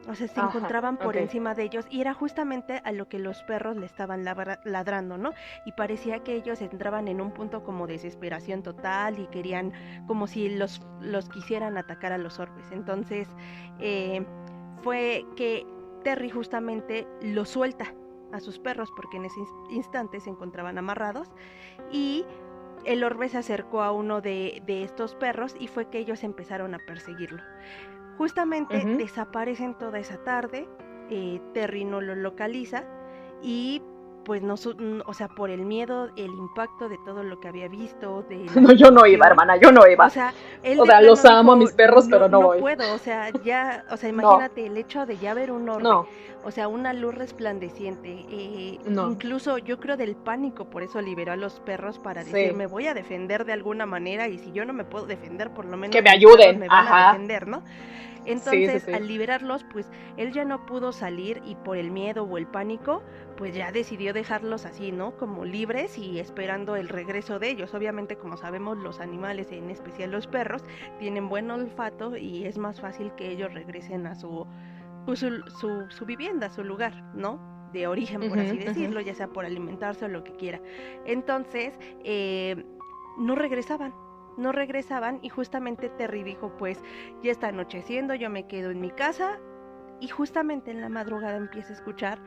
O sea, se encontraban por encima de ellos, y era justamente a lo que los perros le estaban ladrando, ¿no? Y parecía que ellos entraban en un punto como de desesperación total y querían, como si los quisieran atacar a los orbes. Entonces fue que Terry justamente los suelta a sus perros, porque en ese instante se encontraban amarrados, y el orbe se acercó a uno de estos perros, y fue que ellos empezaron a perseguirlo. Justamente desaparecen toda esa tarde, Terry no lo localiza, y pues no, o sea, por el miedo, el impacto de todo lo que había visto. No, yo no iba, hermana, yo no iba. O sea, los amo a mis perros, pero no voy. No puedo, o sea, ya, o sea, imagínate el hecho de ya ver un orbe, o sea, una luz resplandeciente, incluso yo creo del pánico, por eso liberó a los perros para decir, me voy a defender de alguna manera, y si yo no me puedo defender, por lo menos que me ayuden, me van a defender, ¿no? Entonces, al liberarlos, pues él ya no pudo salir, y por el miedo o el pánico, pues ya decidió dejarlos así, ¿no? Como libres y esperando el regreso de ellos. Obviamente, como sabemos, los animales, en especial los perros, tienen buen olfato, y es más fácil que ellos regresen a su vivienda, su lugar, ¿no? De origen, por así decirlo, ya sea por alimentarse o lo que quiera. Entonces, no regresaban, y justamente Terry dijo, pues ya está anocheciendo, yo me quedo en mi casa. Y justamente en la madrugada empieza a escuchar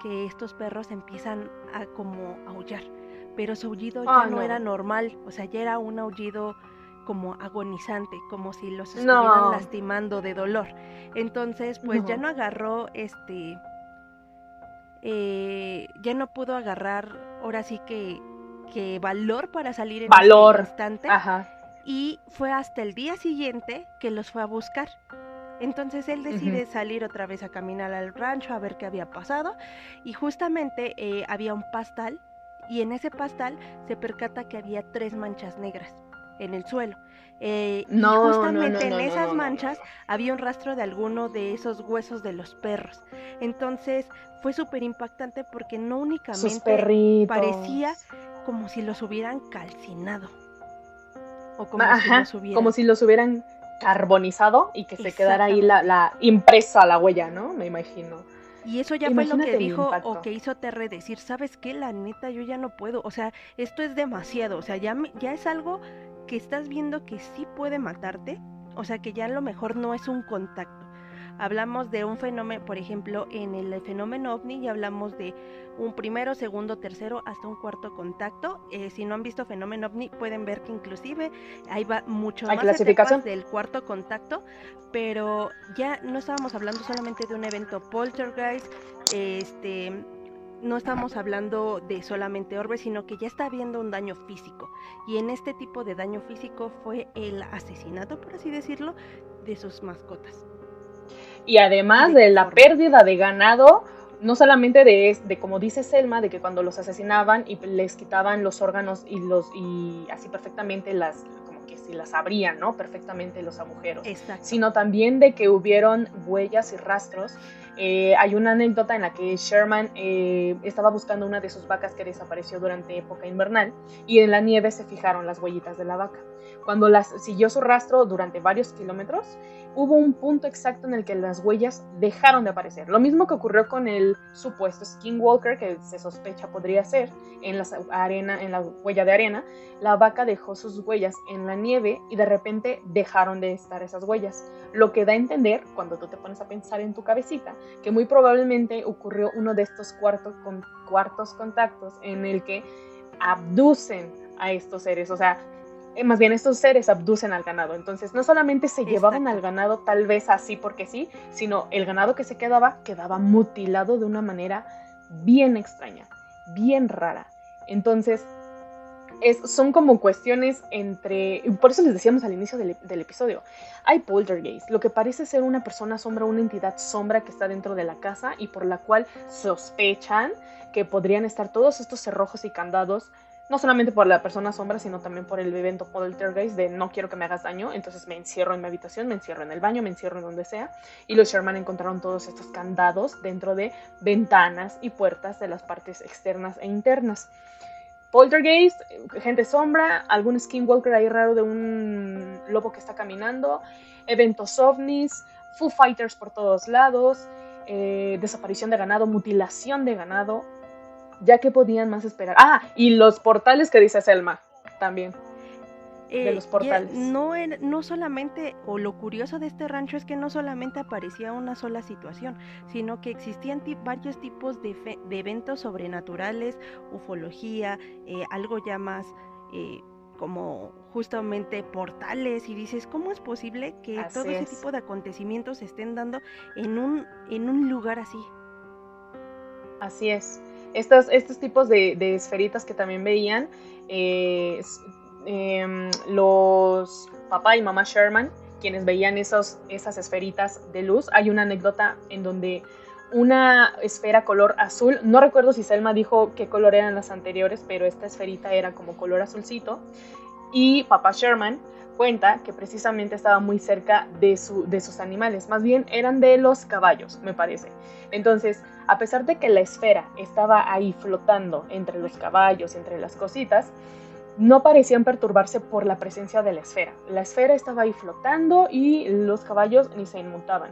que estos perros empiezan a como aullar, pero su aullido ya no era normal, o sea, ya era un aullido como agonizante, como si los estuvieran lastimando de dolor. Entonces, pues ya no agarró ya no pudo agarrar, ahora sí que valor para salir en ese instante. Y fue hasta el día siguiente que los fue a buscar. Entonces él decide salir otra vez a caminar al rancho a ver qué había pasado, y justamente había un pastal, y en ese pastal se percata que había 3 manchas negras en el suelo. Y justamente en esas manchas había un rastro de alguno de esos huesos de los perros. Entonces fue súper impactante, porque no únicamente parecía como si los hubieran calcinado, o como si los hubieran carbonizado, y que se quedara ahí la impresa la huella, ¿no? Me imagino. Y eso ya fue lo que dijo o que hizo Terry, decir, ¿sabes qué? La neta, yo ya no puedo, o sea, esto es demasiado, o sea, ya es algo que estás viendo que sí puede matarte, o sea, que ya a lo mejor no es un contacto. Hablamos de un fenómeno, por ejemplo, en el fenómeno OVNI, y hablamos de un primero, segundo, tercero, hasta un cuarto contacto. Si no han visto fenómeno OVNI, pueden ver que inclusive hay mucho más etapas del cuarto contacto, pero ya no estábamos hablando solamente de un evento poltergeist, no estamos hablando de solamente orbes, sino que ya está habiendo un daño físico, y en este tipo de daño físico fue el asesinato, por así decirlo, de sus mascotas. Y además de la pérdida de ganado, no solamente de como dice Selma, de que cuando los asesinaban y les quitaban los órganos y así perfectamente como que si las abrían, ¿no? Perfectamente los agujeros. Exacto. Sino también de que hubieron huellas y rastros. Hay una anécdota en la que Sherman estaba buscando una de sus vacas que desapareció durante época invernal y en la nieve se fijaron las huellitas de la vaca. Cuando siguió su rastro durante varios kilómetros, hubo un punto exacto en el que las huellas dejaron de aparecer. Lo mismo que ocurrió con el supuesto skinwalker, que se sospecha podría ser en la huella de arena. La vaca dejó sus huellas en la nieve y de repente dejaron de estar esas huellas. Lo que da a entender, cuando tú te pones a pensar en tu cabecita, que muy probablemente ocurrió uno de estos cuartos contactos en el que abducen a estos seres, o sea, más bien estos seres abducen al ganado. Entonces no solamente se llevaban al ganado tal vez así porque sí, sino el ganado que se quedaba mutilado de una manera bien extraña, bien rara. Entonces son como cuestiones por eso les decíamos al inicio del episodio, hay poltergeist, lo que parece ser una persona sombra, una entidad sombra que está dentro de la casa y por la cual sospechan que podrían estar todos estos cerrojos y candados, no solamente por la persona sombra, sino también por el evento poltergeist de no quiero que me hagas daño, entonces me encierro en mi habitación, me encierro en el baño, me encierro en donde sea. Y los Sherman encontraron todos estos candados dentro de ventanas y puertas de las partes externas e internas. Poltergeist, gente sombra, algún skinwalker ahí raro de un lobo que está caminando, eventos ovnis, Foo Fighters por todos lados, desaparición de ganado, mutilación de ganado. Ya que podían más esperar. Y los portales que dice Selma también. De los portales. No solamente, o lo curioso de este rancho es que no solamente aparecía una sola situación, sino que existían varios tipos de eventos sobrenaturales, ufología, algo ya más como justamente portales, y dices, ¿cómo es posible que todo ese tipo de acontecimientos se estén dando en un lugar así? Así es. Estos tipos de esferitas que también veían los papá y mamá Sherman, quienes veían esas esferitas de luz. Hay una anécdota en donde una esfera color azul, no recuerdo si Selma dijo qué color eran las anteriores, pero esta esferita era como color azulcito, y papá Sherman cuenta que precisamente estaba muy cerca de sus animales, más bien eran de los caballos, me parece. Entonces, a pesar de que la esfera estaba ahí flotando entre los caballos, entre las cositas, no parecían perturbarse por la presencia de la esfera. La esfera estaba ahí flotando y los caballos ni se inmutaban.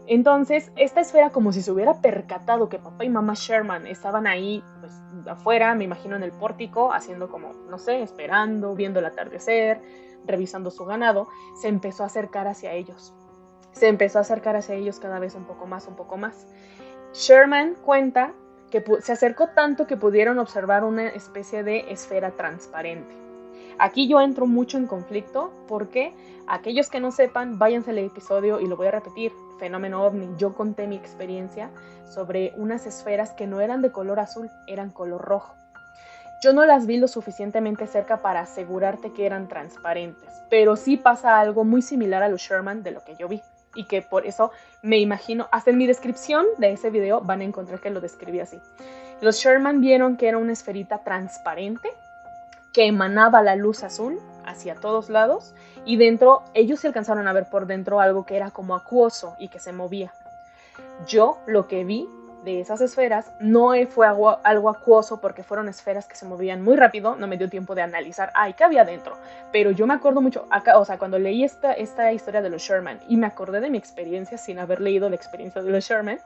Entonces, esta esfera, como si se hubiera percatado que papá y mamá Sherman estaban ahí, pues, afuera, me imagino en el pórtico, haciendo como, no sé, esperando, viendo el atardecer, revisando su ganado, se empezó a acercar hacia ellos. Se empezó a acercar hacia ellos cada vez un poco más, un poco más. Sherman cuenta que se acercó tanto que pudieron observar una especie de esfera transparente. Aquí yo entro mucho en conflicto porque aquellos que no sepan, váyanse al episodio y lo voy a repetir, Fenómeno OVNI. Yo conté mi experiencia sobre unas esferas que no eran de color azul, eran color rojo. Yo no las vi lo suficientemente cerca para asegurarte que eran transparentes, pero sí pasa algo muy similar a los Sherman de lo que yo vi. Y que por eso me imagino, hasta en mi descripción de ese video van a encontrar que lo describí así. Los Sherman vieron que era una esferita transparente que emanaba la luz azul hacia todos lados y dentro, ellos se alcanzaron a ver por dentro algo que era como acuoso y que se movía. Yo lo que vi de esas esferas no fue algo acuoso porque fueron esferas que se movían muy rápido, no me dio tiempo de analizar, qué había dentro, pero yo me acuerdo mucho, acá, o sea, cuando leí esta historia de los Sherman y me acordé de mi experiencia sin haber leído la experiencia de los Sherman,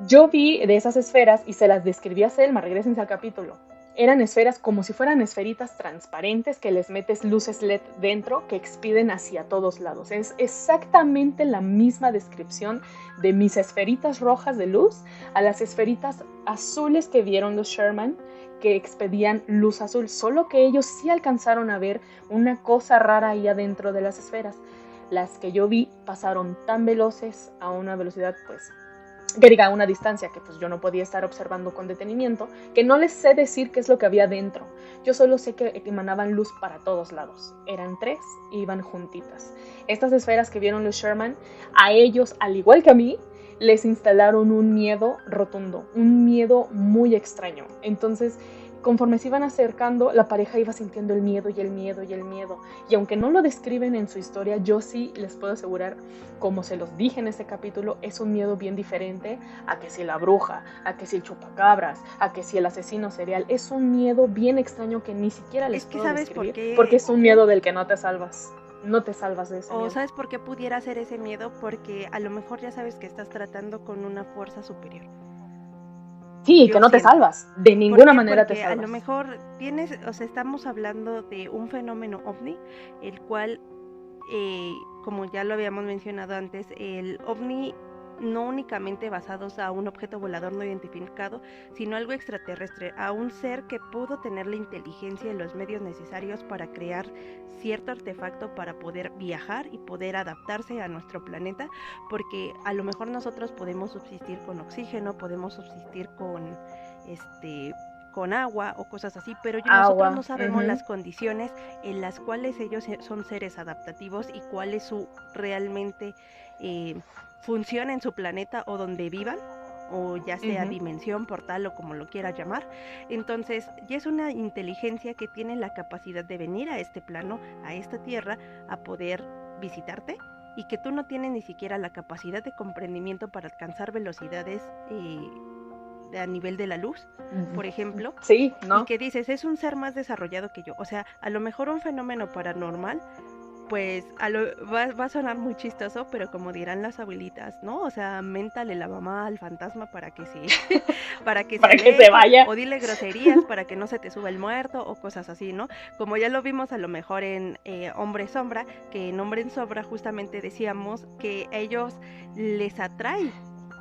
yo vi de esas esferas y se las describí a Selma, regrésense al capítulo. Eran esferas como si fueran esferitas transparentes que les metes luces LED dentro que expiden hacia todos lados. Es exactamente la misma descripción de mis esferitas rojas de luz a las esferitas azules que vieron los Sherman que expedían luz azul, solo que ellos sí alcanzaron a ver una cosa rara ahí adentro de las esferas. Las que yo vi pasaron tan veloces a una velocidad a una distancia que pues yo no podía estar observando con detenimiento, que no les sé decir qué es lo que había dentro. Yo solo sé que emanaban luz para todos lados. Eran 3 y iban juntitas. Estas esferas que vieron los Sherman, a ellos, al igual que a mí, les instalaron un miedo rotundo, un miedo muy extraño. Entonces, conforme se iban acercando, la pareja iba sintiendo el miedo y el miedo y el miedo. Y aunque no lo describen en su historia, yo sí les puedo asegurar, como se los dije en ese capítulo, es un miedo bien diferente a que si la bruja, a que si el chupacabras, a que si el asesino serial. Es un miedo bien extraño que ni siquiera les puedo describir, porque es un miedo del que no te salvas. No te salvas de ese miedo. O ¿sabes por qué pudiera ser ese miedo? Porque a lo mejor ya sabes que estás tratando con una fuerza superior. Sí, yo que no te salvas, de ninguna manera te salvas. A lo mejor estamos hablando de un fenómeno ovni, el cual, como ya lo habíamos mencionado antes, el ovni no únicamente basados a un objeto volador no identificado, sino algo extraterrestre, a un ser que pudo tener la inteligencia y los medios necesarios para crear cierto artefacto para poder viajar y poder adaptarse a nuestro planeta, porque a lo mejor nosotros podemos subsistir con oxígeno, podemos subsistir con agua o cosas así, pero nosotros no sabemos las condiciones en las cuales ellos son seres adaptativos y cuál es su realmente función en su planeta o donde vivan, o ya sea dimensión, portal o como lo quiera llamar. Entonces ya es una inteligencia que tiene la capacidad de venir a este plano, a esta tierra, a poder visitarte, y que tú no tienes ni siquiera la capacidad de comprendimiento para alcanzar velocidades a nivel de la luz, por ejemplo. Sí, ¿no? Y que dices, es un ser más desarrollado que yo. O sea, a lo mejor un fenómeno paranormal, pues va a sonar muy chistoso, pero como dirán las abuelitas, ¿no? O sea, méntale la mamá al fantasma para que se vaya, o dile groserías para que no se te suba el muerto, o cosas así, ¿no? Como ya lo vimos a lo mejor en Hombre Sombra, que en Hombre en Sombra justamente decíamos que ellos les atrae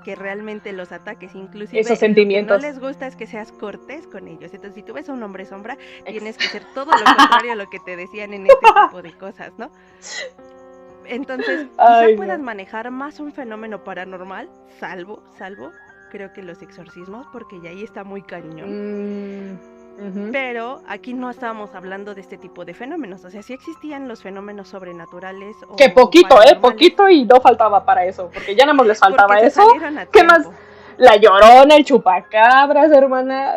que realmente los ataques, inclusive esos sentimientos. Lo que no les gusta es que seas cortés con ellos. Entonces, si tú ves a un hombre sombra, tienes que ser todo lo contrario a lo que te decían en este tipo de cosas, ¿no? Entonces, quizá puedas manejar más un fenómeno paranormal, salvo, creo que los exorcismos, porque ya ahí está muy cariñón. Pero aquí no estábamos hablando de este tipo de fenómenos. O sea, sí existían los fenómenos sobrenaturales. Que poquito, y no faltaba para eso, porque ya nada más les faltaba eso. ¿Qué más? La Llorona, el chupacabras, hermana,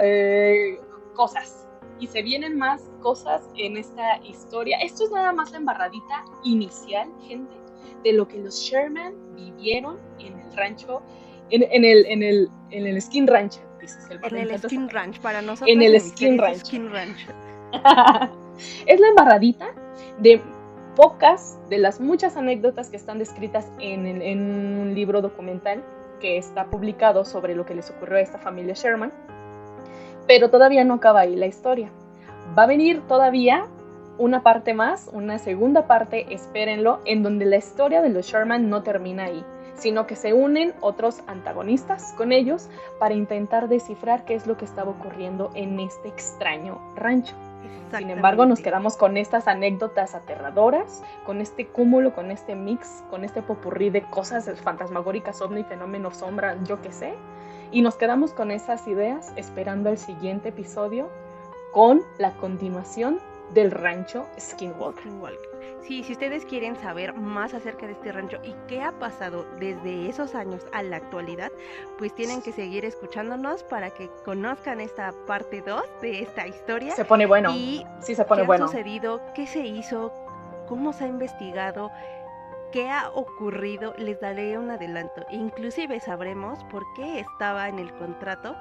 cosas. Y se vienen más cosas en esta historia. Esto es nada más la embarradita inicial, gente, de lo que los Sherman vivieron en el rancho, en el Skin Ranch. En el Skin Ranch, para nosotros. En el Skin Ranch. Es la embarradita de pocas, de las muchas anécdotas que están descritas en un libro documental que está publicado sobre lo que les ocurrió a esta familia Sherman. Pero todavía no acaba ahí la historia. Va a venir todavía una parte más, una segunda parte, espérenlo, en donde la historia de los Sherman no termina ahí, sino que se unen otros antagonistas con ellos para intentar descifrar qué es lo que estaba ocurriendo en este extraño rancho. Sin embargo, nos quedamos con estas anécdotas aterradoras, con este cúmulo, con este mix, con este popurrí de cosas fantasmagóricas, ovni, fenómenos, sombra, yo qué sé. Y nos quedamos con esas ideas esperando el siguiente episodio con la continuación del rancho Skinwalker. Sí, si ustedes quieren saber más acerca de este rancho y qué ha pasado desde esos años a la actualidad, pues tienen que seguir escuchándonos para que conozcan esta parte 2 de esta historia. Se pone bueno. Y sí, se pone bueno. ¿Qué ha sucedido? ¿Qué se hizo? ¿Cómo se ha investigado? ¿Qué ha ocurrido? Les daré un adelanto. Inclusive sabremos por qué estaba en el contrato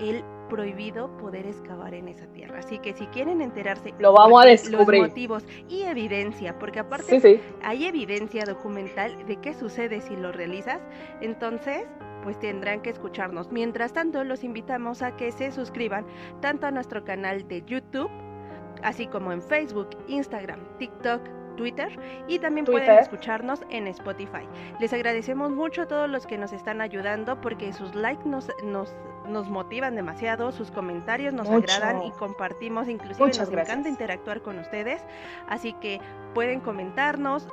el prohibido poder excavar en esa tierra. Así que si quieren enterarse, lo vamos a descubrir. Los motivos y evidencia, porque aparte hay evidencia documental de qué sucede si lo realizas, entonces pues tendrán que escucharnos. Mientras tanto, los invitamos a que se suscriban tanto a nuestro canal de YouTube, así como en Facebook, Instagram, TikTok, Twitter, y también pueden escucharnos en Spotify. Les agradecemos mucho a todos los que nos están ayudando, porque sus likes nos motivan demasiado, sus comentarios nos agradan y compartimos, inclusive nos encanta interactuar con ustedes, así que pueden comentarnos,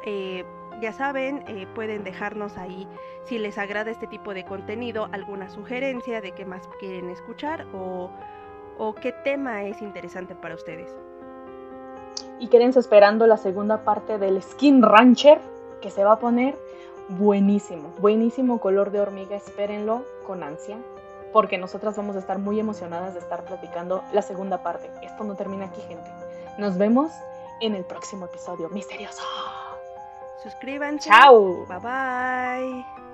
ya saben, pueden dejarnos ahí si les agrada este tipo de contenido, alguna sugerencia de qué más quieren escuchar o qué tema es interesante para ustedes. Y quédense esperando la segunda parte del Skin Rancher, que se va a poner buenísimo, buenísimo, color de hormiga, espérenlo con ansia. porque nosotras vamos a estar muy emocionadas de estar platicando la segunda parte. Esto no termina aquí, gente. Nos vemos en el próximo episodio misterioso. Suscríbanse. Chao. Bye bye.